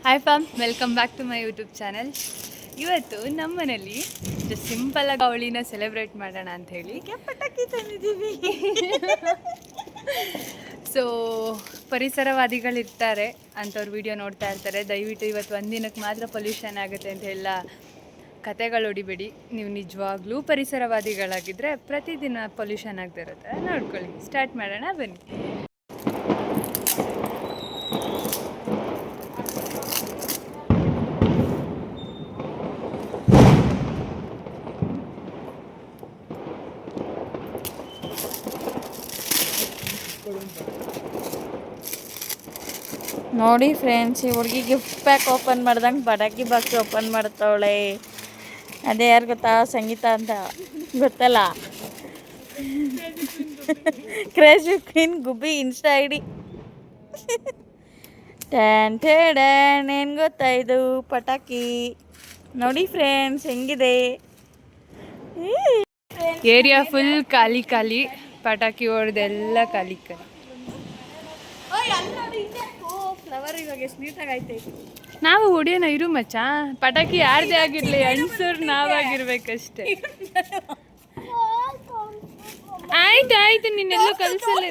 Hi fam, welcome back to my YouTube channel. ಇವತ್ತು ನಮ್ಮ ಮನೇಲಿ ಸಿಂಪಲ್ ಆಗಿ ಅವಳಿನ ಸೆಲೆಬ್ರೇಟ್ ಮಾಡೋಣ ಅಂತ ಹೇಳಿ ಪಟಾಕಿ ತಂದಿದ್ದೀವಿ. ಸೊ ಪರಿಸರವಾದಿಗಳಿರ್ತಾರೆ ಅಂಥವ್ರು ವಿಡಿಯೋ ನೋಡ್ತಾ ಇರ್ತಾರೆ. ದಯವಿಟ್ಟು ಇವತ್ತು ಒಂದಿನಕ್ಕೆ ಮಾತ್ರ ಪೊಲ್ಯೂಷನ್ ಆಗುತ್ತೆ ಅಂತ ಎಲ್ಲ ಕತೆಗಳು ಹೊಡಿಬೇಡಿ. ನೀವು ನಿಜವಾಗ್ಲೂ ಪರಿಸರವಾದಿಗಳಾಗಿದ್ದರೆ ಪ್ರತಿದಿನ ಪೊಲ್ಯೂಷನ್ ಆಗದಿರುತ್ತೆ. ನೋಡ್ಕೊಳ್ಳಿ. ಸ್ಟಾರ್ಟ್ ಮಾಡೋಣ ಬನ್ನಿ. ನೋಡಿ ಫ್ರೆಂಡ್ಸ್, ಈ ಹುಡುಗಿ ಗಿಫ್ಟ್ ಪ್ಯಾಕ್ ಓಪನ್ ಮಾಡ್ದಂಗೆ ಪಟಾಕಿ ಬಾಕ್ಸ್ ಓಪನ್ ಮಾಡ್ತಾವಳೆ. ಅದೇ ಯಾರು ಗೊತ್ತಾ? ಸಂಗೀತ ಅಂತ ಗೊತ್ತಲ್ಲ, ಕ್ರೇಜಿ ಕ್ವೀನ್ ಗುಬ್ಬಿ ಇನ್ಸ್ಟಾ ಐಡಿ. ಟ್ಯಾನ್ ಟ್ಯಾನ್, ಏನು ಗೊತ್ತಾ ಇದು? ಪಟಾಕಿ ನೋಡಿ ಫ್ರೆಂಡ್ಸ್ ಹೆಂಗಿದೆ. ಏರಿಯಾ ಫುಲ್ ಖಾಲಿ ಖಾಲಿ, ಪಟಾಕಿ ಹೊಡೆದೆಲ್ಲ ಖಾಲಿ ಖಾಲಿ. ಫ್ಲವರ್ ಇವಾಗ ಎಷ್ಟು ನೀಟಾಗಿ ಐತೆ. ನಾವು ಹೊಡಿಯೋಣ ಇರು ಮಚ್ಚ. ಪಟಾಕಿ ಯಾರ್ದೇ ಆಗಿರ್ಲಿ, ಅನ್ಸೂರ್ ನಾವಾಗಿರ್ಬೇಕಷ್ಟೇ. ಆಯ್ತು ಆಯ್ತು, ನಿನ್ನೆಲ್ಲೂ ಕಲ್ಸಲ್ಲ.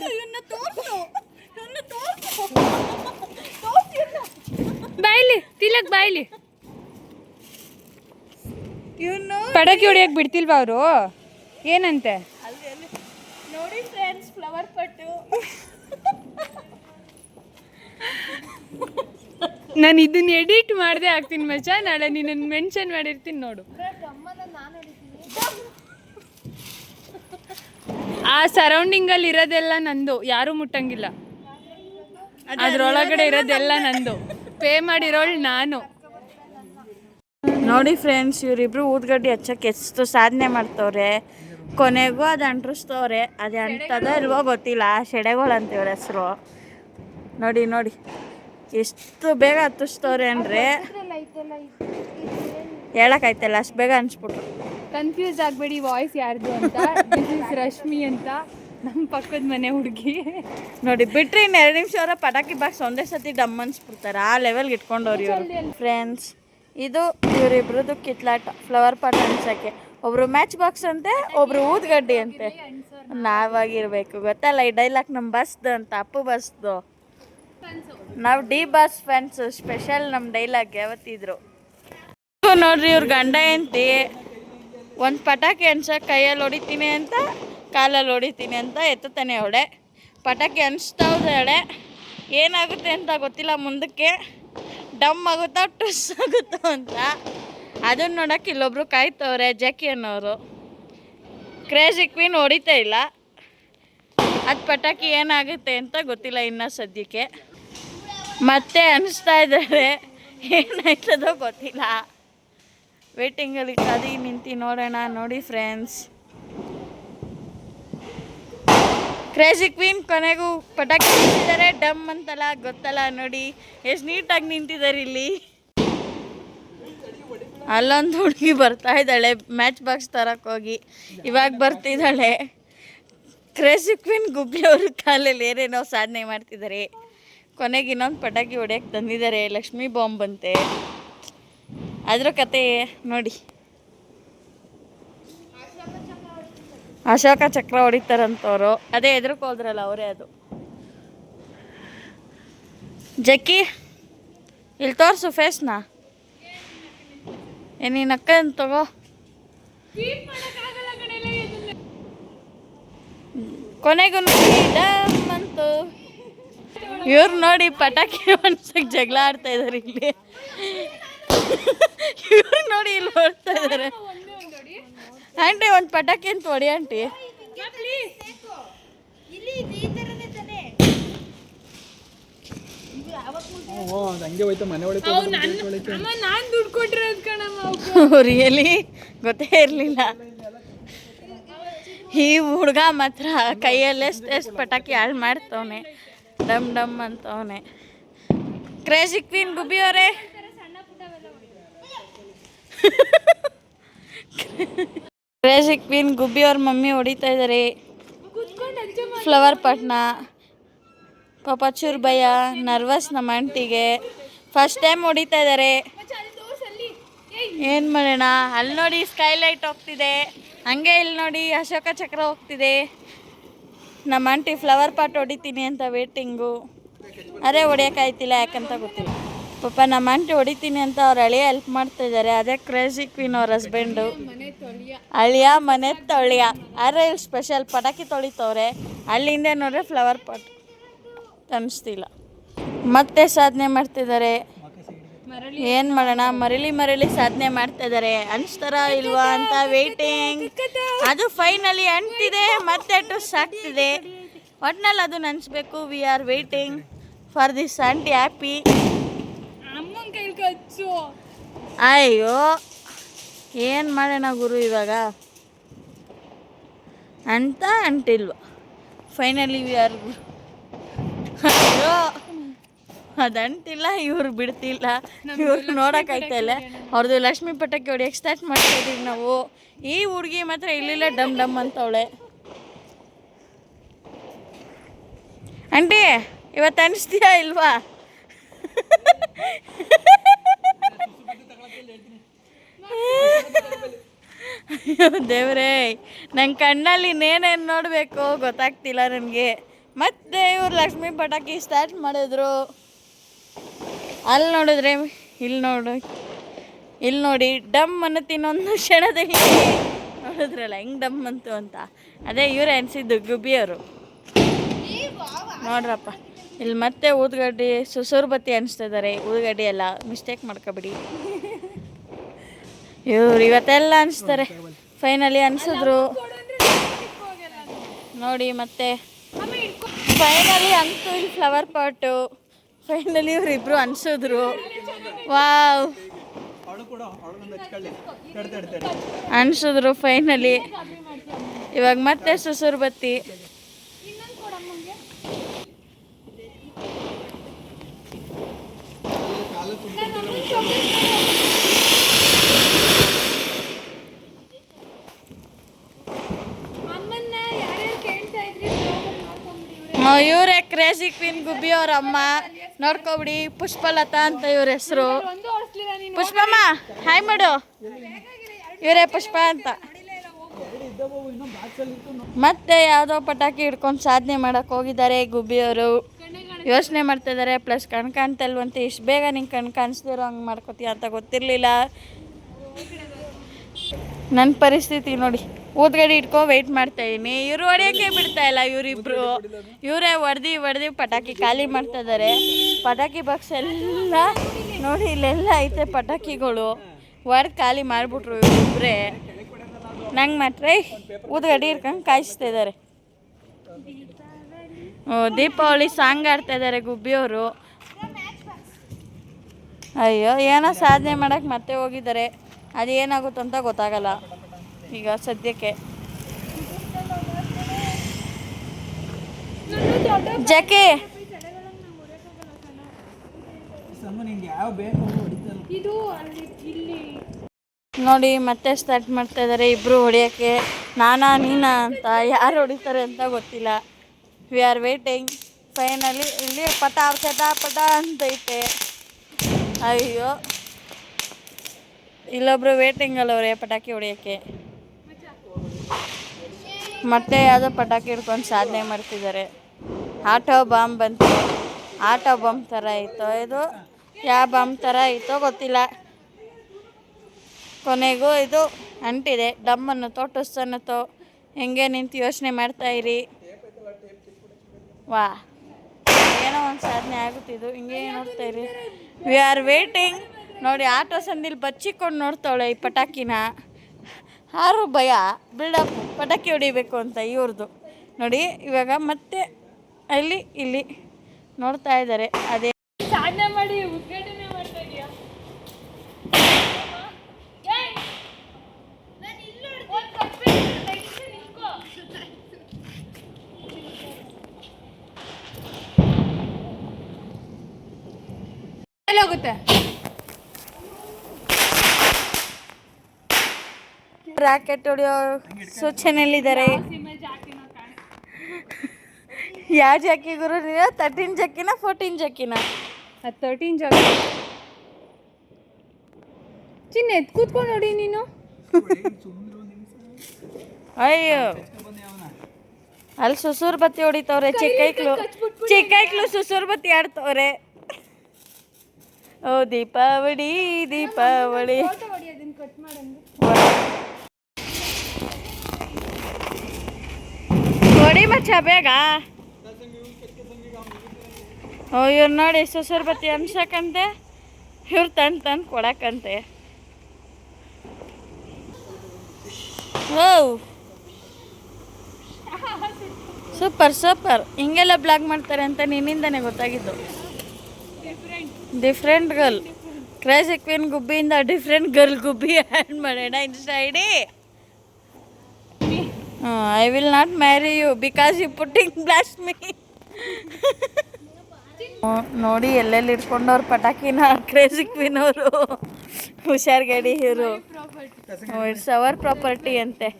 ಬಾಯ್ಲಿ ತಿಲಕ್, ಬಾಯ್ಲಿ. ಪಟಾಕಿ ಹೊಡಿಯಕ್ ಬಿಡ್ತಿಲ್ವಾ ಅವರು? ಏನಂತೆ ನೋಡಿ ಫ್ರೆಂಡ್ಸ್, ಫ್ಲವರ್ ಪಟ್ಟು. ನಾನು ಇದನ್ನ ಎಡಿಟ್ ಮಾಡದೆ ಹಾಕ್ತೀನಿ ಮಚ್ಚ. ನಾಳೆ ನಿನ್ನನ್ನು ಮೆನ್ಷನ್ ಮಾಡಿರ್ತೀನಿ ನೋಡು. ಆ ಸರೌಂಡಿಂಗಲ್ಲಿ ಇರೋದೆಲ್ಲ ನಂದು, ಯಾರೂ ಮುಟ್ಟಂಗಿಲ್ಲ. ಅದ್ರೊಳಗಡೆ ಇರೋದೆಲ್ಲ ನಂದು. ಪೇ ಮಾಡಿರೋಳು ನಾನು. ನೋಡಿ ಫ್ರೆಂಡ್ಸ್, ಇವರಿಬ್ರು ಊದ್ಗಡ್ಡಿ ಹಚ್ಚಕ್ಕೆ ಎಷ್ಟು ಸಾಧನೆ ಮಾಡ್ತವ್ರೆ. ಕೊನೆಗೂ ಅದು ಅಂಟಿಸ್ತವ್ರೆ. ಅದು ಅಂಟದ ಇಲ್ವೋ ಗೊತ್ತಿಲ್ಲ. ಶೆಡೆಗಳು ಅಂತ ಇವ್ರ ಹೆಸರು. ನೋಡಿ ನೋಡಿ ಎಷ್ಟು ಬೇಗ ಹತ್ತಿಸ್ತವ್ರೆ ಅಂದರೆ ಹೇಳೋಕ್ಕಾಯ್ತಲ್ಲ, ಅಷ್ಟು ಬೇಗ ಅನ್ಸ್ಬಿಟ್ರು. ಕನ್ಫ್ಯೂಸ್ ಆಗಬೇಡಿ ವಾಯ್ಸ್ ಯಾರ್ದು ಅಂತ. ದಿಸ್ ಇಸ್ ರಶ್ಮಿ ಅಂತ, ನಮ್ಮ ಪಕ್ಕದ ಮನೆ ಹುಡುಗಿ. ನೋಡಿ ಬಿಟ್ರೆ ಇನ್ನು 2 ನಿಮಿಷ ಅವರ ಪಟಾಕಿ ಬಾಕ್ಸ್ ಒಂದೇ ಸತಿ ಡಮ್ ಅನ್ಸ್ಬಿಡ್ತಾರೆ. ಆ ಲೆವೆಲ್ಗೆ ಇಟ್ಕೊಂಡವ್ರು ಇವರು. ಫ್ರೆಂಡ್ಸ್, ಇದು ಇವರಿಬ್ರದ್ದು ಕಿತ್ಲಾಟ. ಫ್ಲವರ್ ಪಾಟ್ ಅನ್ಸೋಕ್ಕೆ ಒಬ್ರು ಮ್ಯಾಚ್ ಬಾಕ್ಸ್ ಅಂತೆ, ಒಬ್ರು ಊದ್ಗಡ್ಡಿ ಅಂತೆ. ನಾವಾಗಿರ್ಬೇಕು ಗೊತ್ತಲ್ಲ, ಈ ಡೈಲಾಗ್ ನಮ್ಮ ಬಸ್ದು ಅಂತ, ಅಪ್ಪು ಬಸ್ದು. ನಾವು ಡಿ ಬಾಸ್ ಫ್ಯಾನ್ಸ್. ಸ್ಪೆಷಲ್ ನಮ್ಮ ಡೈಲಾಗ್ ಯಾವತ್ತಿದ್ರು. ನೋಡ್ರಿ, ಇವ್ರ ಗಂಡ ಹೆಂಡ್ತಿ ಒಂದು ಪಟಾಕಿ ಅನ್ಸಕ್ಕೆ ಕೈಯಲ್ಲಿ ಹೊಡಿತೀನಿ ಅಂತ, ಕಾಲಲ್ಲಿ ಹೊಡಿತೀನಿ ಅಂತ ಎತ್ತುತ್ತಾನೆ ಅವಳೆ. ಪಟಾಕಿ ಅನಿಸ್ತಾ ಅವಳೆ. ಏನಾಗುತ್ತೆ ಅಂತ ಗೊತ್ತಿಲ್ಲ, ಮುಂದಕ್ಕೆ ಡಮ್ ಆಗುತ್ತಾ ಟುಸ್ ಆಗುತ್ತೋ ಅಂತ. ಅದನ್ನು ನೋಡೋಕೆ ಇಲ್ಲೊಬ್ರು ಕಾಯ್ತವ್ರೆ, ಜಾಕಿ ಅನ್ನೋರು. ಕ್ರೇಜಿ ಕ್ವೀನ್ ಹೊಡಿತಾ ಇಲ್ಲ. ಅದು ಪಟಾಕಿ ಏನಾಗುತ್ತೆ ಅಂತ ಗೊತ್ತಿಲ್ಲ ಇನ್ನೂ ಸದ್ಯಕ್ಕೆ. ಮತ್ತೆ ಅನಿಸ್ತಾ ಇದ್ದಾರೆ, ಏನಾಯ್ತದೋ ಗೊತ್ತಿಲ್ಲ. ವೇಟಿಂಗಲ್ಲಿ ಕಾದಿ ನಿಂತು ನೋಡೋಣ. ನೋಡಿ ಫ್ರೆಂಡ್ಸ್, ಕ್ರೇಜಿ ಕ್ವೀನ್ ಕೊನೆಗೂ ಪಟಾಕಿ ನಿಂತಿದ್ದಾರೆ. ಡಮ್ ಅಂತಲ್ಲ ಗೊತ್ತಲ್ಲ. ನೋಡಿ ಎಷ್ಟು ನೀಟಾಗಿ ನಿಂತಿದ್ದಾರೆ ಇಲ್ಲಿ. ಅಲ್ಲೊಂದು ಹುಡುಗಿ ಬರ್ತಾ ಇದ್ದಾಳೆ ಮ್ಯಾಚ್ ಬಾಕ್ಸ್ ತರಕ್ಕೆ ಹೋಗಿ. ಇವಾಗ ಬರ್ತಿದ್ದಾಳೆ. ಕ್ರೇಜಿ ಕ್ವೀನ್ ಗುಬ್ಬಿಯವರು ಕಾಲಲ್ಲಿ ಏನೇನೋ ಸಾಧನೆ ಮಾಡ್ತಿದ್ದಾರೆ. ಕೊನೆಗೆ ಇನ್ನೊಂದು ಪಟಾಕಿ ಹೊಡೆಯಕ್ಕೆ ತಂದಿದ್ದಾರೆ. ಲಕ್ಷ್ಮೀ ಬಾಂಬ್ ಅಂತೆ. ಅದ್ರ ಕತೆ ನೋಡಿ. ಅಶೋಕ ಚಕ್ರ ಹೊಡಿತಾರಂತವ್ರು. ಅದೇ ಎದುರಿಗೆ ಹೋದ್ರಲ್ಲ ಅವರೇ ಅದು. ಜಕ್ಕಿ, ಇಲ್ಲಿ ತೋರಿಸು ಫೇಸ್ನ. ನೀನು ಅಕ್ಕನ ತಗೋ. ಕೊನೆಗೂ ನೋಡಿ ಡಮ್ ಅಂತು. ಇವ್ರು ನೋಡಿ ಪಟಾಕಿ ಅನ್ಸಕ್ಕೆ ಜಗಳ ಆಡ್ತಾ ಇದ್ದಾರೆ ಇಲ್ಲಿ. ಇವ್ರು ನೋಡಿ ಇಲ್ಲಿ ಹೊಡ್ತಾ ಇದ್ದಾರೆ. ಆಂಟಿ ಒಂದು ಪಟಾಕಿ ಅಂತ ಹೊಡಿ ಆಂಟಿ. ರಿಯಲಿ ಗೊತ್ತೇ ಇರಲಿಲ್ಲ. ಈ ಹುಡುಗ ಮಾತ್ರ ಕೈಯಲ್ಲೇ ಎಷ್ಟು ಪಟಾಕಿ ಹಾಳು ಮಾಡ್ತವನೆ. ಡಮ್ ಡಮ್ ಅಂತವನೆ. ಕ್ರೇಜಿ ಕ್ವೀನ್ ಗುಬ್ಬಿ ಅವರೇ, ಕ್ರೇಜಿ ಕ್ವೀನ್ ಗುಬ್ಬಿ ಅವ್ರ ಮಮ್ಮಿ ಹೊಡಿತಾ ಇದ್ದಾರೆ ಫ್ಲವರ್ ಪಾಟ್ನ. ಪಾಪ ಚೂರು ಭಯ, ನರ್ವಸ್ ನಮ್ಮ ಆಂಟಿಗೆ. ಫಸ್ಟ್ ಟೈಮ್ ಹೊಡಿತಾ ಇದ್ದಾರೆ. ಏನು ಮಾಡೋಣ, ಅಲ್ಲಿ ನೋಡಿ ಸ್ಕೈಲೈಟ್ ಹೋಗ್ತಿದೆ, ಹಂಗೆ ಇಲ್ಲಿ ನೋಡಿ ಅಶೋಕ ಚಕ್ರ ಹೋಗ್ತಿದೆ. ನಮ್ಮ ಆಂಟಿ ಫ್ಲವರ್ ಪಾಟ್ ಹೊಡಿತೀನಿ ಅಂತ ವೇಟಿಂಗು. ಅದೇ ಹೊಡಿಯೋಕ್ಕಾಯ್ತಿಲ್ಲ, ಯಾಕಂತ ಗೊತ್ತಿಲ್ಲ. ಪಾಪ ನಮ್ಮ ಆಂಟಿ ಹೊಡಿತೀನಿ ಅಂತ ಅವ್ರು ಅಳಿಯ ಹೆಲ್ಪ್ ಮಾಡ್ತಾ ಇದ್ದಾರೆ. ಅದೇ ಕ್ರೇಜಿ ಕ್ವೀನ್ ಅವ್ರ ಹಸ್ಬೆಂಡು ಅಳಿಯ ಮನೆ ತೊಳಿಯ. ಆದರೆ ಇಲ್ಲಿ ಸ್ಪೆಷಲ್ ಪಟಾಕಿ ತೊಳಿತವ್ರೆ. ಅಲ್ಲಿಂದ ನೋಡ್ರೆ ಫ್ಲವರ್ ಪಾಟ್ ಅನಿಸ್ತಿಲ್ಲ. ಮತ್ತೆ ಸಾಧನೆ ಮಾಡ್ತಿದ್ದಾರೆ. ಏನು ಮಾಡೋಣ, ಮರಳಿ ಸಾಧನೆ ಮಾಡ್ತಾ ಇದ್ದಾರೆ. ಅನಿಸ್ತಾರ ಇಲ್ವಾ ಅಂತ ವೇಟಿಂಗ್. ಅದು ಫೈನಲಿ ಅಂಟಿದೆ, ಮತ್ತೆ ಟುಸ್ ಆಗ್ತಿದೆ. ಒಟ್ನಲ್ಲಿ ಅದು ನೆನೆಸ್ಬೇಕು. We are waiting for this aunty happy. ಅಯ್ಯೋ ಏನು ಮಾಡೋಣ ಗುರು ಇವಾಗ ಅಂತ ಅಂಟಿಲ್ವ. Finally we are. ಅಯ್ಯೋ ಅದಂಟಿಲ್ಲ, ಇವ್ರು ಬಿಡ್ತಿಲ್ಲ. ಇವ್ರು ನೋಡೋಕ್ಕಾಯ್ತಾ ಇಲ್ಲ. ಅವ್ರದ್ದು ಲಕ್ಷ್ಮೀ ಪಟಾಕಿ ಹೊಡಿಯೋಕ್ಕೆ ಸ್ಟಾರ್ಟ್ ಮಾಡ್ತಾ ಇದೀವಿ ನಾವು. ಈ ಹುಡುಗಿ ಮಾತ್ರ ಇಲ್ಲಿಲ್ಲ ಡಮ್ ಡಮ್ ಅಂತವಳೆ. ಆಂಟಿ ಇವತ್ತು ಅನಿಸ್ತೀಯಾ ಇಲ್ವಾ? ಅಯ್ಯೋ ದೇವ್ರೇ, ನನ್ನ ಕಣ್ಣಲ್ಲಿ ಇನ್ನೇನೇನು ನೋಡಬೇಕು ಗೊತ್ತಾಗ್ತಿಲ್ಲ ನನಗೆ. ಮತ್ತೆ ಇವ್ರು ಲಕ್ಷ್ಮೀ ಪಟಾಕಿ ಸ್ಟಾರ್ಟ್ ಮಾಡಿದ್ರು. ಅಲ್ಲಿ ನೋಡಿದ್ರೆ ಇಲ್ಲಿ ನೋಡಿ ಡಮ್ ಅನ್ನೋ ಇನ್ನೊಂದು ಕ್ಷಣದಲ್ಲಿ ನೋಡಿದ್ರಲ್ಲ ಹೆಂಗೆ ಡಮ್ ಅಂತು ಅಂತ. ಅದೇ ಇವರೇ ಅನಿಸಿದ್ದು ಗುಬ್ಬಿಯವರು. ನೋಡ್ರಪ್ಪ ಇಲ್ಲಿ ಮತ್ತೆ ಊದ್ಗಡ್ಡಿ ಸುಸೂರು ಬತ್ತಿ ಅನಿಸ್ತಾ ಇದ್ದಾರೆ. ಊದ್ಗಡ್ಡಿ ಎಲ್ಲ ಮಿಸ್ಟೇಕ್ ಮಾಡ್ಕೊಬಿಡಿ. ಇವ್ರು ಇವತ್ತೆಲ್ಲ ಅನಿಸ್ತಾರೆ. ಫೈನಲಿ ಅನಿಸಿದ್ರು ನೋಡಿ. ಮತ್ತೆ ಫೈನಲಿ ಅಂತೂ ಇಲ್ಲಿ ಫ್ಲವರ್ ಪಾಟು ಫೈನಲಿ ಇವರಿಬ್ರು ಅನಿಸಿದ್ರು. Wow ಅನಿಸಿದ್ರು finally. ಇವಾಗ ಮತ್ತೆ ಸುಸೂರು ಬತ್ತಿ. ಇವರೇ ಕ್ರೇಜಿ ಕ್ವೀನ್ ಗುಬ್ಬಿ ಅವ್ರ ಅಮ್ಮ. ನೋಡ್ಕೊಬಿಡಿ, ಪುಷ್ಪಲತಾ ಅಂತ ಇವ್ರ ಹೆಸರು. ಪುಷ್ಪಮ್ಮ ಹಾಯ್ ಮಾಡು. ಇವರೇ ಪುಷ್ಪ ಅಂತ. ಮತ್ತೆ ಯಾವುದೋ ಪಟಾಕಿ ಹಿಡ್ಕೊಂಡು ಸಾಧನೆ ಮಾಡೋಕ್ಕೆ ಹೋಗಿದ್ದಾರೆ ಗುಬ್ಬಿಯವರು. ಯೋಚನೆ ಮಾಡ್ತಿದ್ದಾರೆ. ಪ್ಲಸ್ ಕಣ್ ಕಾಣ್ತಲ್ವಂತೆ. ಇಷ್ಟು ಬೇಗ ನಿಂಗೆ ಕಣ್ ಕಾಣಿಸ್ದಿರೋ ಹಂಗೆ ಮಾಡ್ಕೋತೀಯ ಅಂತ ಗೊತ್ತಿರಲಿಲ್ಲ. ನನ್ನ ಪರಿಸ್ಥಿತಿ ನೋಡಿ, ಊದ್ಗಡಿ ಇಟ್ಕೊ ವೆಯ್ಟ್ ಮಾಡ್ತಾಯಿದ್ದೀನಿ. ಇವರು ಹೊಡೆಯೋಕ್ಕೆ ಬಿಡ್ತಾ ಇಲ್ಲ. ಇವರಿಬ್ರು ಇವರೇ ಹೊಡೆದು ಪಟಾಕಿ ಖಾಲಿ ಮಾಡ್ತಾ ಇದ್ದಾರೆ. ಪಟಾಕಿ ಬಾಕ್ಸ್ ಎಲ್ಲ ನೋಡಿ, ಇಲ್ಲೆಲ್ಲ ಐತೆ ಪಟಾಕಿಗಳು. ಹೊಡೆದು ಖಾಲಿ ಮಾಡಿಬಿಟ್ರು ಇವರಿಬ್ಬರೇ. ನಂಗೆ ಮಾತ್ರ ಊದ್ಗಡಿ ಇಟ್ಕೊಂಡು ಕಾಯಿಸ್ತಾ ಇದ್ದಾರೆ. ದೀಪಾವಳಿ ಸಾಂಗ್ ಆಡ್ತಾ ಇದ್ದಾರೆ ಗುಬ್ಬಿಯವರು. ಅಯ್ಯೋ ಏನೋ ಸಾಧನೆ ಮಾಡೋಕ್ಕೆ ಮತ್ತೆ ಹೋಗಿದ್ದಾರೆ. ಅದು ಏನಾಗುತ್ತೋ ಅಂತ ಗೊತ್ತಾಗಲ್ಲ ಈಗ ಸದ್ಯಕ್ಕೆ. ಜಕೆ ನೋಡಿ ಮತ್ತೆ ಸ್ಟಾರ್ಟ್ ಮಾಡ್ತಾ ಇದ್ದಾರೆ ಇಬ್ಬರು ಹೊಡಿಯೋಕ್ಕೆ. ನೀನಾ ಅಂತ ಯಾರು ಹೊಡಿತಾರೆ ಅಂತ ಗೊತ್ತಿಲ್ಲ. V are waiting. ಫೈನಲಿ ಇಲ್ಲಿ ಪಟ ಅಂತೈತೆ. ಅಯ್ಯೋ ಇಲ್ಲೊಬ್ರು ವೇಟಿಂಗಲ್ಲವ್ರೆ ಪಟಾಕಿ ಹೊಡಿಯೋಕ್ಕೆ. ಮತ್ತೆ ಯಾವುದೋ ಪಟಾಕಿ ಹಿಡ್ಕೊಂಡು ಸಾಧನೆ ಮಾಡ್ತಿದ್ದಾರೆ. ಆಟೋ ಬಾಂಬ್ ಬಂತು. ಆಟೋ ಬಾಂಬ್ ಥರ ಇತ್ತೋ ಇದು, ಯಾವ ಬಾಂಬ್ ಥರ ಇತ್ತೋ ಗೊತ್ತಿಲ್ಲ. ಕೊನೆಗೂ ಇದು ಅಂಟಿದೆ. ಡಮ್ ಅನ್ನುತ್ತೋ ಟುಸ್ ಅನ್ನುತ್ತೋ ಹೆಂಗೆ ನಿಂತು ಯೋಚನೆ ಮಾಡ್ತಾಯಿರಿ. ವಾ ಏನೋ ಒಂದು ಸಾಧನೆ ಆಗುತ್ತಿದ್ದು. ಹಿಂಗೆ ನೋಡ್ತಾಯಿರಿ. We are waiting. ನೋಡಿ ಆಟೋ ಸಂದಿಲ್ ಬಚ್ಚಿಕೊಂಡು ನೋಡ್ತಾವಳೆ ಈ ಪಟಾಕಿನ. ಯಾರು ಭಯ ಬಿಲ್ಡಪ್ ಪಟಾಕಿ ಹೊಡಿಬೇಕು ಅಂತ ಇವ್ರದ್ದು. ನೋಡಿ ಇವಾಗ ಮತ್ತೆ ಇಲ್ಲಿ ನೋಡ್ತಾ ಇದ್ದಾರೆ. ಅದೇ ಸಾಧನೆ ಮಾಡಿ ಉದ್ಘಾಟನೆ ಮಾಡ್ತಾ ಇದೀಯಾ? ಹೋಗುತ್ತೆ ರಾಕೆಟ್ ಹೊಡೆಯೋ ಸೂಚನೆಯಲ್ಲಿದ್ದಾರೆ. ಯಾವ ಜಾಕಿ ಗುರು? 13 ಜಾಕಿನ 14 ಜಾಕಿನ? 13 ಜಾಕಿ. ಚಿನ್ನ ಎತ್ ಕೂತ್ಕೊಂಡು ನೋಡಿ ನೀನು. ಅಯ್ಯೋ ಅಲ್ಲಿ ಸುಸೂರ್ ಬತ್ತಿ ಹೊಡಿತವ್ರೆ ಚಿಕ್ಕೈಕ್ಳು ಸುಸೂರ್ ಬತ್ತಿ ಆಡ್ತವ್ರೆ. ಓ ದೀಪಾವಳಿ ದೀಪಾವಳಿ. ಹೊಡಿ ಮಚ್ಚ ಬೇಗ. ಓ ಇವ್ರು ನೋಡಿ ಸುಸೂರ್ ಬತ್ತಿ ಅನ್ಸಕ್ಕಂತೆ, ಇವ್ರು ತಂದು ಕೊಡಕ್ಕಂತೆ. ಓ ಸೂಪರ್ ಹಿಂಗೆಲ್ಲ ಬ್ಲಾಗ್ ಮಾಡ್ತಾರೆ ಅಂತ ನಿನ್ನಿಂದನೇ ಗೊತ್ತಾಗಿದ್ದು. ಡಿಫ್ರೆಂಟ್ ಗರ್ಲ್ ಕ್ರೇಜಿ ಕ್ವೀನ್ ಗುಬ್ಬಿಯಿಂದ ಡಿಫ್ರೆಂಟ್ ಗರ್ಲ್ ಗುಬ್ಬಿ ಆ್ಯಡ್ ಮಾಡೋಣ Insta ID. I will not marry you because you putting blast me. ನೋಡಿ ಎಲ್ಲೆಲ್ಲಿ ಇಟ್ಕೊಂಡವ್ರು ಪಟಾಕಿನ ಕ್ರೇಜಿ ಕ್ವೀನ್ ಅವರು. ಹುಷಾರ್ ಗಾಡಿ ಇವರು. ಇಟ್ಸ್ ಅವರ್ ಪ್ರಾಪರ್ಟಿ ಅಂತೆ.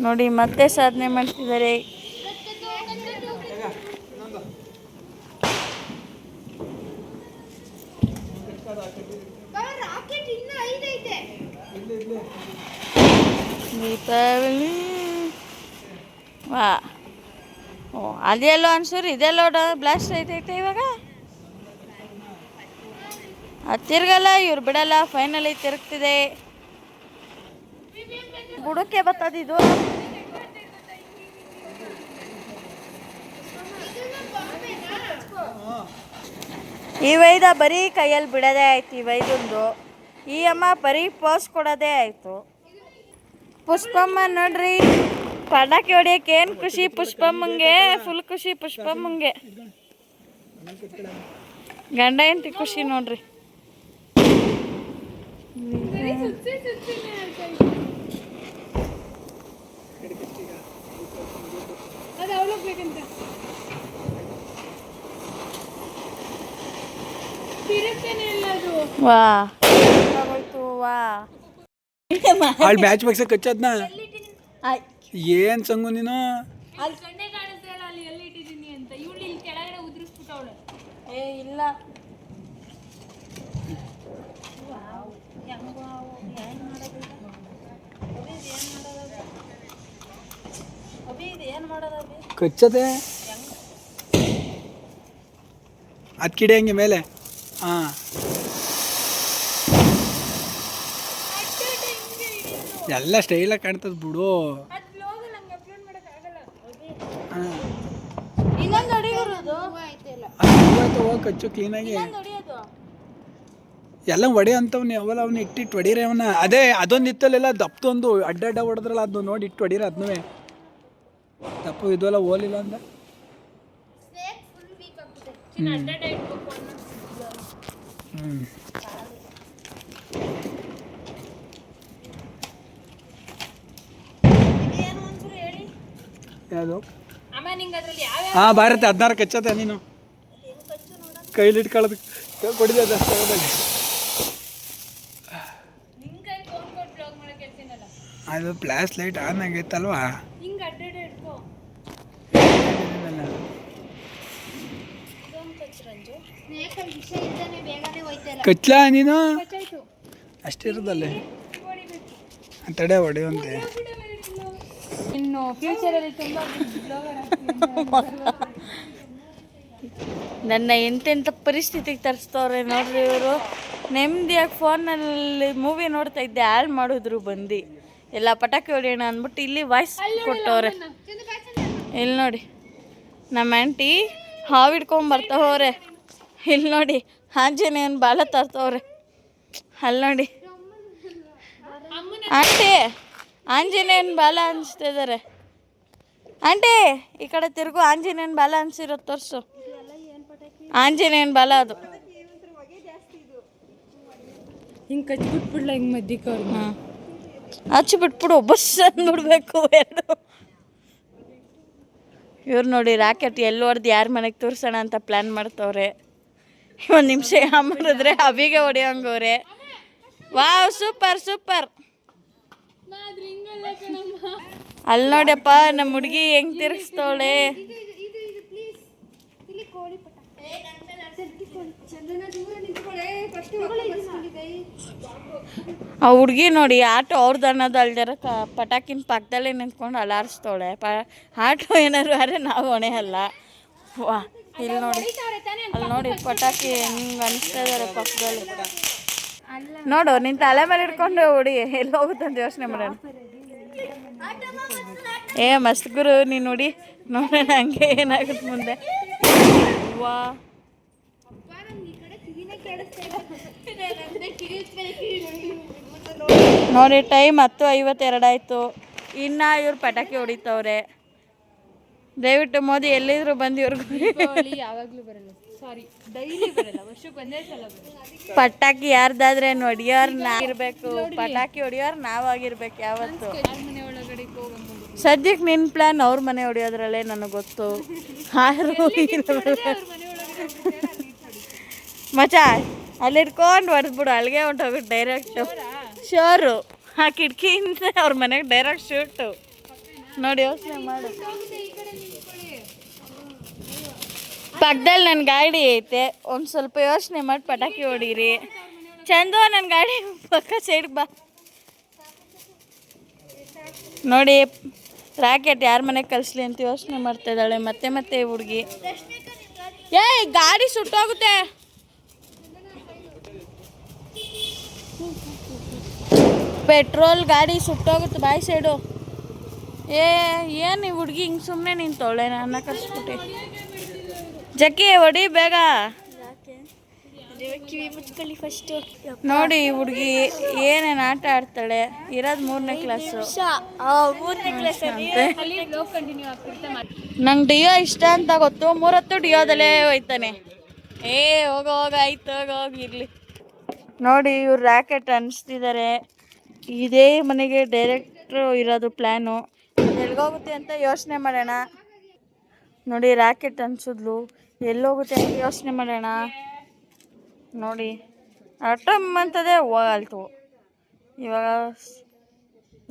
ನೋಡಿ ಮತ್ತೆ ಸಾಧನೆ ಮಾಡ್ತಿದ್ದಾರೆ. ದೀಪಾವಳಿ ವಾ. ಓ ಅದೆಲ್ಲೋ ಅನ್ಸೂರು ಇದೆಲ್ಲೋ ಬ್ಲಾಸ್ಟ್ ಐತೈತೆ ಇವಾಗ. ಅದು ತಿರ್ಗಲ್ಲ ಇವ್ರು ಬಿಡಲ್ಲ, ಫೈನಲಿ ತಿರುಗ್ತಿದೆ. ಬುಡಕ್ಕೆ ಬರ್ತದಿದು. ಈ ವೈದ ಬರೀ ಕೈಯಲ್ಲಿ ಬಿಡೋದೇ ಆಯ್ತು. ಈ ವೈದೊಂದು ಈ ಅಮ್ಮ ಬರೀ ಪೋಸ್ ಕೊಡೋದೇ ಆಯಿತು. ಪುಷ್ಪಮ್ಮ ನೋಡ್ರಿ ಪಟಾಕಿ ಹೊಡಿಯೋಕೆ ಏನು ಖುಷಿ ಪುಷ್ಪಮ್ಮಂಗೆ, ಫುಲ್ ಖುಷಿ ಪುಷ್ಪಮ್ಮಂಗೆ. ಗಂಡ ಹೆಂಡತಿ ಖುಷಿ ನೋಡ್ರಿ. ವಾ ವಾ ಅಲ್ಲಿ ಮ್ಯಾಚ್ ಬಾಕ್ಸ್ ಕಚ್ಚದ್ನ ಏನ್ ಸಂಗು ನೀನು. ಏ ಇಲ್ಲ ಕಚ್ಚದೆ ಅದ್ ಕಿಡಿ ಹಂಗೆ ಮೇಲೆ. ಹಾ ಎಲ್ಲ ಸ್ಟೈಲಾಗಿ ಕಾಣ್ತದ ಬಿಡು. ಹೋಗಿ ಕಚ್ಚು ಕ್ಲೀನಾಗಿ. ಎಲ್ಲ ಒಡೆ ಅಂತವ್ನಿ ಅವಲ್ಲ ಅವ್ನ ಇಟ್ಟಿಟ್ಟು ಹೊಡೀರಿ ಅವನ. ಅದೇ ಅದೊಂದು ಇತ್ತಲ್ಲ ದಪ್ಪದೊಂದು ಅಡ್ಡ ಹೊಡೆದ್ರಲ್ಲ ಅದನ್ನ ನೋಡಿ ಇಟ್ಟು ಹೊಡೀರಿ ಅದನ್ನೂ. ದಪ್ಪು ಇದೆಲ್ಲ ಹೋಲಿಲ್ಲ ಅಂದ. ಯಾವುದು ಹಾ ಭಾರತ 16 ಕಚ್ಚತೆ ನೀನು ಕೈಲಿ ಇಟ್ಕೊಳ್ಳೋದು ಕೊಡಿದೆ ಅದಷ್ಟು. ಅದು ಫ್ಲಾಶ್ ಲೈಟ್ ಆನ್ ಆಗೈತಲ್ವಾ. ಕಚ್ಲಾ ನೀನು ಅಷ್ಟಿರೋದಲ್ಲೇ ತಡೆ ಹೊಡೆಯುವಂತೆ. ಇನ್ನು ಫ್ಯೂಚರಲ್ಲಿ ತುಂಬ ನನ್ನ ಎಂತೆಂಥ ಪರಿಸ್ಥಿತಿಗೆ ತರಿಸ್ತವ್ರೆ ನೋಡ್ರಿ ಇವರು. ನೆಮ್ಮದಿಯಾಗಿ ಫೋನಲ್ಲಿ ಮೂವಿ ನೋಡ್ತಾ ಇದ್ದೆ, ಹಾಳು ಮಾಡಿದ್ರು ಬಂದು. ಎಲ್ಲ ಪಟಾಕಿ ಹೊಡೆಯೋಣ ಅಂದ್ಬಿಟ್ಟು ಇಲ್ಲಿ ವಾಯ್ಸ್ ಕೊಟ್ಟವ್ರೆ. ಇಲ್ಲಿ ನೋಡಿ ನಮ್ಮ ಆಂಟಿ ಹಾವು ಹಿಡ್ಕೊಂಬರ್ತವ್ರೆ. ಇಲ್ಲಿ ನೋಡಿ ಆಂಜನೇಯನ ಬಾಲ ತರ್ತವ್ರೆ. ಅಲ್ಲಿ ನೋಡಿ ಆಂಟಿ ಆಂಜನೇಯನ ಬಾಲ ಅನಿಸ್ತಿದ್ದಾರೆ. ಆಂಟಿ ಈ ಕಡೆ ತಿರುಗು. ಆಂಜನೇಯನ ಬಾಲ ಅನಿಸಿರೋದು ತೋರಿಸು. ಆಂಜನೇಯನ ಬಾಲ ಅದು. ಹಿಂಗೆ ಕಚ್ಬಿಟ್ಬಿಡ್ಲ ಹಿಂಗೆ ಮಧ್ಯಕ್ಕೆ ಅವ್ರು. ಹಾಂ ಹಚ್ಚಿ ಬಿಟ್ಬಿಡು, ಬಸ್ ಅಂದ್ಬಿಡ್ಬೇಕು ಎರಡು. ಇವ್ರು ನೋಡಿ ರಾಕೆಟ್ ಎಲ್ಲಿ ಹೊಡೆದು ಯಾರ ಮನೆಗೆ ತೋರಿಸೋಣ ಅಂತ ಪ್ಲ್ಯಾನ್ ಮಾಡ್ತವ್ರೆ. ಒಂದು ನಿಮಿಷ ಮಾಡಿದ್ರೆ ಅವಿಗೆ ಹೊಡೆಯೋಂಗವ್ರೆ. Wow super super. ಅಲ್ಲಿ ನೋಡಪ್ಪ ನಮ್ಮ ಹುಡುಗಿ ಹೆಂಗೆ ತಿರುಗಿಸ್ತವಳೆ. ಆ ಹುಡುಗಿ ನೋಡಿ ಆಟೋ ಅವ್ರದ್ದು ಅನ್ನೋದು ಅಲ್ದಿರ ಪಟಾಕಿನ ಪಕ್ಕದಲ್ಲೇ ನಿಂತ್ಕೊಂಡು ಅಲಾರಿಸ್ತವಳೆ. ಆಟೋ ಏನಾರು ಆದರೆ ನಾವು ಹೊಣೆ ಅಲ್ಲ. ವಾ ಇಲ್ಲಿ ನೋಡಿ, ಅಲ್ಲಿ ನೋಡಿ ಪಟಾಕಿ ಹೆಂಗೆ ಅನಿಸ್ತಾ ಇದ್ದಾರೆ ಪಕ್ಕದಲ್ಲಿ. ನೋಡು ನಿನ್ನ ತಲೆ ಮೇಲೆ ಇಟ್ಕೊಂಡು ಹೊಡಿ, ಎಲ್ಲಿ ಹೋಗುತ್ತಂತ ಯೋಚನೆ ಮಾಡೋಣ. ಮಸ್ತ್ ಗುರು ನೀನು ನೋಡಿ, ನೋಡೋಣ ಹಂಗೆ ಏನಾಗುತ್ತೆ ಮುಂದೆ. ವಾ ನೋಡಿ ಟೈಮ್ 10:52 ಆಯಿತು. ಇನ್ನು ಇವ್ರು ಪಟಾಕಿ ಹೊಡಿತವ್ರೆ. ದಯವಿಟ್ಟು ಮೋದಿ ಎಲ್ಲಿದ್ರು ಬಂದು ಇವ್ರಿಗೆ ಯಾವಾಗಲೂ ಬರಲ್ಲ, ಸಾರಿ ಡೈಲಿ ಬರಲ್ಲ, ವರ್ಷಕ್ಕೆ ಒಂದೇ ಸಲ ಬರಲ್ಲ. ಪಟಾಕಿ ಯಾರ್ದಾದ್ರೆ ಹೊಡಿಯೋರು ನಾವಿರ್ಬೇಕು, ಪಟಾಕಿ ಹೊಡಿಯೋರು ನಾವಾಗಿರ್ಬೇಕು ಯಾವತ್ತು. ಮನೆ ಒಳಗಡೆ ಹೋಗಂಬೋದು. ಸದ್ಯಕ್ಕೆ ನಿನ್ನ ಪ್ಲ್ಯಾನ್ ಅವ್ರ ಮನೆ ಹೊಡಿಯೋದ್ರಲ್ಲೇ ನನಗೆ ಗೊತ್ತು. ಮಚ ಅಲ್ಲಿ ಇಟ್ಕೊಂಡು ಹೊಡೆದ್ಬಿಡು, ಅಲ್ಲಿಗೆ ಹೊಂಟೋಗುತ್ತೆ ಡೈರೆಕ್ಟು ಶೋರು. ಆ ಕಿಟಕಿಯಿಂದ ಅವ್ರ ಮನೆಗೆ ಡೈರೆಕ್ಟ್ ಶೂಟು. ನೋಡಿ ಯೋಚನೆ ಮಾಡು. ಪಕ್ಕದಲ್ಲಿ ನನ್ನ ಗಾಡಿ ಐತೆ, ಒಂದು ಸ್ವಲ್ಪ ಯೋಚನೆ ಮಾಡಿ ಪಟಾಕಿ ಹೊಡೀರಿ. ಚಂದು ನನ್ನ ಗಾಡಿ ಪಕ್ಕ ಸೈಡ್ಗೆ ಬಾ. ನೋಡಿ ರಾಕೆಟ್ ಯಾರ ಮನೆಗೆ ಕಳಿಸ್ಲಿ ಅಂತ ಯೋಚನೆ ಮಾಡ್ತಾ ಇದ್ದಾಳೆ ಮತ್ತೆ ಮತ್ತೆ ಹುಡುಗಿ. ಗಾಡಿ ಸುಟ್ಟೋಗುತ್ತೆ. ಪೆಟ್ರೋಲ್ ಗಾಡಿ ಸುಟ್ಟೋಗುತ್ತೆ, ಬಾಯ್ ಸೈಡು. ಏನು ಈ ಹುಡುಗಿ ಹಿಂಗೆ ಸುಮ್ಮನೆ ನಿಂತವಳೆ, ನನ್ನ ಕರ್ಸ್ಬಿಟ್ಟೆ. ಜಕ್ಕಿ ಹೊಡಿ ಬೇಗ. ನೋಡಿ ಈ ಹುಡುಗಿ ಏನೇನು ಆಟ ಆಡ್ತಾಳೆ. ಇರೋದು 3ನೇ ಕ್ಲಾಸು. ನಂಗೆ ಡಿಯೋ ಇಷ್ಟ ಅಂತ ಗೊತ್ತು, 3 ಹೊತ್ತು ಡಿಯೋದಲ್ಲೇ ಹೋಯ್ತಾನೆ. ಹೋಗ ಆಯ್ತು ಹೋಗಿರ್ಲಿ. ನೋಡಿ ಇವ್ರು ರ್ಯಾಕೆಟ್ ಅನಿಸ್ತಿದ್ದಾರೆ. ಇದೇ ಮನೆಗೆ ಡೈರೆಕ್ಟ್ರು ಇರೋದು ಪ್ಲ್ಯಾನು. ಎಲ್ಲಿಗೋಗುತ್ತೆ ಅಂತ ಯೋಚನೆ ಮಾಡೋಣ. ನೋಡಿ ರ್ಯಾಕೆಟ್ ಅನ್ಸಿದ್ಲು, ಎಲ್ಲೋಗುತ್ತೆ ಅಂತ ಯೋಚನೆ ಮಾಡೋಣ. ನೋಡಿ ಅಟಮ್ ಅಂತದೇ ಹೋಗಲ್ತು. ಇವಾಗ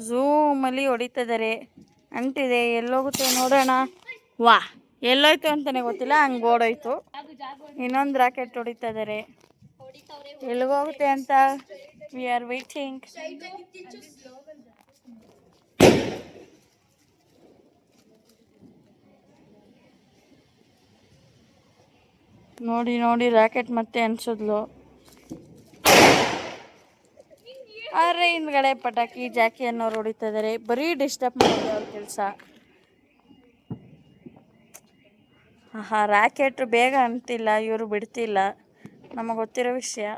ಝೂಮಲ್ಲಿ ಹೊಡಿತಿದ್ದಾರೆ, ಅಂಟಿದೆ. ಎಲ್ಲೋಗುತ್ತೆ ನೋಡೋಣ. ವಾ ಎಲ್ಲೋಯ್ತು ಅಂತಲೇ ಗೊತ್ತಿಲ್ಲ, ಹಂಗೆ ಓಡೋಯ್ತು. ಇನ್ನೊಂದು ರಾಕೆಟ್ ಹೊಡಿತಾ ಇದ್ದಾರೆ. ಎಲ್ಲಿಗೋಗುತ್ತೆ ಅಂತ ವಿ ಆರ್ ವೇಟಿಂಗ್. ನೋಡಿ ನೋಡಿ ರಾಕೆಟ್ ಮತ್ತೆ ಅನ್ಸಿದ್ಲು. ಆದರೆ ಹಿಂದ್ಗಡೆ ಪಟಾಕಿ ಜಾಕಿ ಅನ್ನೋರು ಹೊಡಿತಾ ಇದ್ದಾರೆ. ಬರೀ ಡಿಸ್ಟರ್ಬ್ ಮಾಡಿದೆ ಅವ್ರ ಕೆಲಸ. ರಾಕೆಟ್ ಬೇಗ ಅಂತಿಲ್ಲ, ಇವರು ಬಿಡ್ತಿಲ್ಲ, ನಮಗೆ ಗೊತ್ತಿರೋ ವಿಷಯ.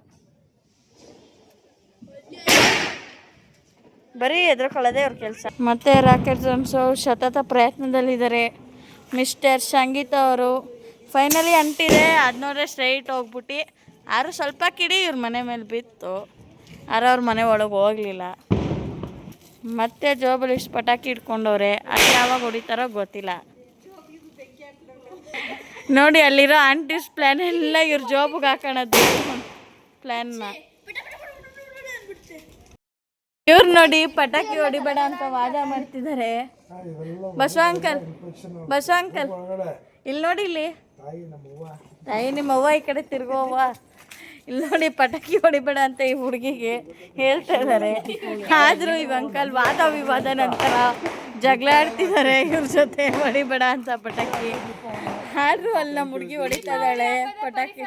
ಬರೀ ಎದುರುಕೊಳ್ಳೋದೇ ಅವ್ರ ಕೆಲಸ. ಮತ್ತೆ ರಾಕೆಟ್ ಅನ್ಸೋ ಸತತ ಪ್ರಯತ್ನದಲ್ಲಿದ್ದಾರೆ ಮಿಸ್ಟರ್ ಸಂಗೀತ ಅವರು. ಫೈನಲಿ ಅಂಟಿದೆ. ಅದು ನೋಡ್ರೆ ಸ್ಟ್ರೈಟ್ ಹೋಗ್ಬಿಟ್ಟು ಯಾರು ಸ್ವಲ್ಪ ಕಿಡಿ ಇವ್ರ ಮನೆ ಮೇಲೆ ಬಿತ್ತು. ಯಾರು ಅವ್ರ ಮನೆ ಒಳಗೆ ಹೋಗಲಿಲ್ಲ. ಮತ್ತೆ ಜೋಬಲ್ಲಿ ಇಷ್ಟು ಪಟಾಕಿ ಇಟ್ಕೊಂಡವ್ರೆ. ಅದು ಯಾವಾಗ ಹೊಡಿತಾರೋ ಗೊತ್ತಿಲ್ಲ. ನೋಡಿ ಅಲ್ಲಿರೋ ಆಂಟೀಸ್ ಪ್ಲ್ಯಾನ್ ಎಲ್ಲ ಇವ್ರ ಜಾಬ್ಗೆ ಹಾಕೋಣದು ಪ್ಲ್ಯಾನ್ನ. ಇವ್ರು ನೋಡಿ ಪಟಾಕಿ ಹೊಡಿಬೇಡ ಅಂತ ವಾದ ಮಾಡ್ತಿದ್ದಾರೆ. ಬಸವ ಅಂಕಲ್ ಇಲ್ಲಿ ನೋಡಿ, ಇಲ್ಲಿ ತಾಯಿ ನಿಮ್ಮವ್ವ ಈ ಕಡೆ ತಿರ್ಗೋವ್ವ. ಇಲ್ಲಿ ನೋಡಿ ಪಟಾಕಿ ಹೊಡಿಬೇಡ ಅಂತ ಈ ಹುಡುಗಿಗೆ ಹೇಳ್ತಾ ಇದ್ದಾರೆ. ಆದರೂ ಇವ್ ಅಂಕಲ್ ವಾದ ವಿವಾದ ನಂತರ ಜಗಳ ಆಡ್ತಿದ್ದಾರೆ ಇವ್ರ ಜೊತೆ, ಹೊಡಿಬೇಡ ಅಂತ ಪಟಾಕಿ. ಆದರೂ ಅಲ್ಲಿ ನಮ್ಮ ಹುಡುಗಿ ಹೊಡಿತಾ ಇದ್ದಾಳೆ ಪಟಾಕಿ.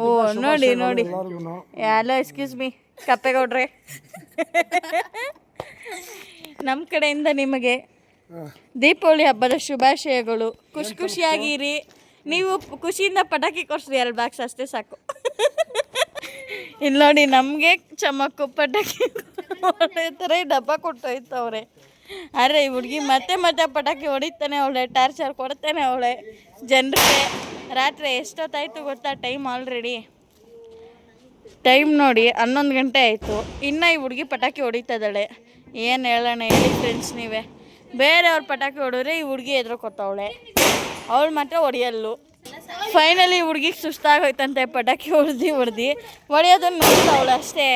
ಓ ನೋಡಿ ನೋಡಿ, ಹಲೋ ಎಕ್ಸ್ಕ್ಯೂಸ್ ಮೀ ಕಪ್ಪೆಗೌಡ್ರೆ, ನಮ್ಮ ಕಡೆಯಿಂದ ನಿಮಗೆ ದೀಪಾವಳಿ ಹಬ್ಬದ ಶುಭಾಶಯಗಳು. ಖುಷಿಯಾಗಿರಿ. ನೀವು ಖುಷಿಯಿಂದ ಪಟಾಕಿ ಕೊಡ್ಸ್ರಿ 2 ಬಾಕ್ಸ್ ಅಷ್ಟೇ ಸಾಕು. ಇಲ್ಲಿ ನೋಡಿ ನಮಗೆ ಚಮಕ್ಕು ಪಟಾಕಿ ಥರ ಡಬ್ಬ ಕೊಟ್ಟೋಯ್ತವ್ರೆ. ಆದರೆ ಈ ಹುಡುಗಿ ಮತ್ತೆ ಮತ್ತೆ ಪಟಾಕಿ ಹೊಡಿತಾನೆ ಅವಳೆ, ಟಾರ್ಚರ್ ಕೊಡ್ತಾನೆ ಅವಳೆ ಜನರಿಗೆ. ರಾತ್ರಿ ಎಷ್ಟೊತ್ತಾಯಿತು ಗೊತ್ತಾ? ಟೈಮ್ ಆಲ್ರೆಡಿ ಟೈಮ್ ನೋಡಿ 11 ಗಂಟೆ ಆಯಿತು. ಇನ್ನು ಈ ಹುಡುಗಿ ಪಟಾಕಿ ಹೊಡಿತಾ ಇದ್ದಾಳೆ. ಏನು ಹೇಳೋಣ ಹೇಳಿ ಫ್ರೆಂಡ್ಸ್ ನೀವೇ. ಬೇರೆಯವ್ರ ಪಟಾಕಿ ಹೊಡಿದ್ರೆ ಈ ಹುಡುಗಿ ಎದುರುಕೊತ್ತವಳೆ, ಅವಳು ಮಾತ್ರ ಹೊಡಿಯಲ್ಲು. ಫೈನಲಿ ಹುಡುಗಿಗೆ ಸುಸ್ತಾಗೋಯ್ತಂತೆ ಪಟಾಕಿ ಹೊಡೆಯೋದನ್ನು ನೋಡ್ತಾವಳು ಅಷ್ಟೇ.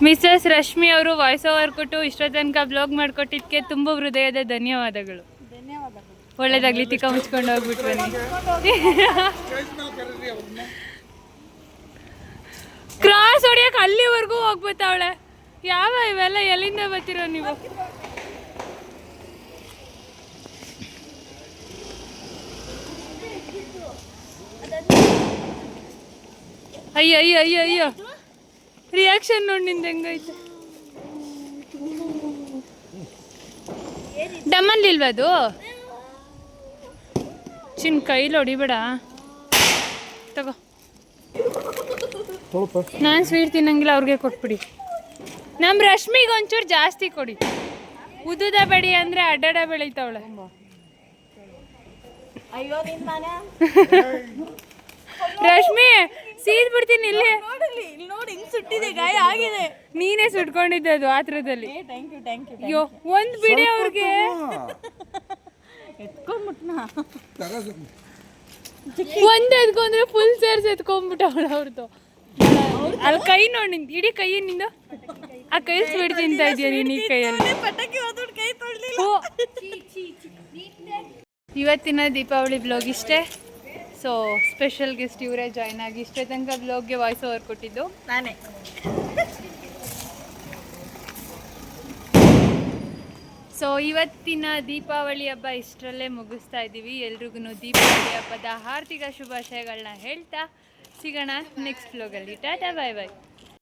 ಮಿಸಸ್ ರಶ್ಮಿ ಅವರು ವಾಯ್ಸ್ ಓವರ್ ಕೊಟ್ಟು ಇಷ್ಟೋ ತನಕ ಬ್ಲಾಗ್ ಮಾಡಿಕೊಟ್ಟಿದ್ದಕ್ಕೆ ತುಂಬ ಹೃದಯದ ಧನ್ಯವಾದಗಳು. ಒಳ್ಳೇದಾಗ್ಲಿ ತಿಕ್ಕ ಮುಚ್ಕೊಂಡು ಹೋಗ್ಬಿಟ್ಟು ಬನ್ನಿ. ಕ್ರಾಸ್ ಹೊಡಿಯಕ್ಕೆ ಅಲ್ಲಿವರೆಗೂ ಹೋಗ್ಬೋತಾವಳೆ. ಯಾವ ಇವೆಲ್ಲ ಎಲ್ಲಿಂದ ಬರ್ತಿರೋ ನೀವು? ಅಯ್ಯೋ ಅಯ್ಯೋ ಅಯ್ಯೋ ಅಯ್ಯೋ ರಿಯಾಕ್ಷನ್ ನೋಡಿ ನಿಂದ ಹೆಂಗೈತೆ. ಡಮ್ಮನ್ಲಿಲ್ವ ಅದು? ಚಿನ್ ಕೈಲಿ ಹೊಡಿಬೇಡ ತಗೋ. ನಾನು ಸ್ವೀಟ್ ತಿನ್ನಂಗಿಲ್ಲ, ಅವ್ರಿಗೆ ಕೊಟ್ಬಿಡಿ. ನಮ್ಮ ರಶ್ಮಿಗೆ ಒಂಚೂರು ಜಾಸ್ತಿ ಕೊಡಿ. ಉದ್ದುದ ಬೆಡಿ ಅಂದರೆ ಅಡ್ಡಾಡ ಬೆಳೀತಾವಳೆ. ಅಯ್ಯೋ ರಶ್ಮಿ ಸೀದ್ ಬಿಡ್ತೀನಿ ಇಲ್ಲಿ. ನೋಡಿ ಹಿಂಗ್ ಸುಟ್ಟಿದೆ, ಗಾಯ ಆಗಿದೆ. ನೀನೇ ಸುಟ್ಕೊಂಡಿದ್ದೆ ಅದು ಆತ್ರದಲ್ಲಿ. Thank you thank you. ಅಯ್ಯೋ ಒಂದು ಬಿಡಿ ಅವ್ರಿಗೆ. ಎತ್ಕೊಂಡ್ಬಿಟ್ನಾ ಒಂದು ಎತ್ಕೊಂಡ್ರೆ ಫುಲ್ ಸೇರ್ಸಿ ಎತ್ಕೊಂಡ್ಬಿಟ್ಟವಳು ಅವ್ರದ್ದು. ಅಲ್ಲಿ ಕೈ ನೋಡಿ ನಿಂದು, ಇಡೀ ಕೈ ನಿಂದು ಆ ಕೈ ಸ್ವೀಟ್ ತಿಂತಾ ಇದೆಯಾ ನೀನು ಈ ಕೈಯಲ್ಲಿ? ಪಟಾಕಿ ಹೋದ್ಬಿಟ್ಟು ಕೈ ತೊಳ್ದಿಲ್ಲ. ಇವತ್ತಿನ ದೀಪಾವಳಿ ಬ್ಲಾಗ್ ಇಷ್ಟೇ. ಸೊ ಸ್ಪೆಷಲ್ ಗೆಸ್ಟ್ ಇವರೇ ಜಾಯ್ನ್ ಆಗಿ ಇಷ್ಟೇ ತನಕ ಬ್ಲಾಗ್ಗೆ ವಾಯ್ಸ್ ಓವರ್ ಕೊಟ್ಟಿದ್ದು ನಾನೇ. ಸೊ ಇವತ್ತಿನ ದೀಪಾವಳಿ ಹಬ್ಬ ಇಷ್ಟರಲ್ಲೇ ಮುಗಿಸ್ತಾ ಇದ್ದೀವಿ. ಎಲ್ರಿಗೂ ದೀಪಾವಳಿ ಹಬ್ಬದ ಹಾರ್ದಿಕ ಶುಭಾಶಯಗಳನ್ನ ಹೇಳ್ತಾ ಸಿಗೋಣ ನೆಕ್ಸ್ಟ್ ಬ್ಲಾಗಲ್ಲಿ. ಟಾಟಾ ಬಾಯ್ ಬಾಯ್.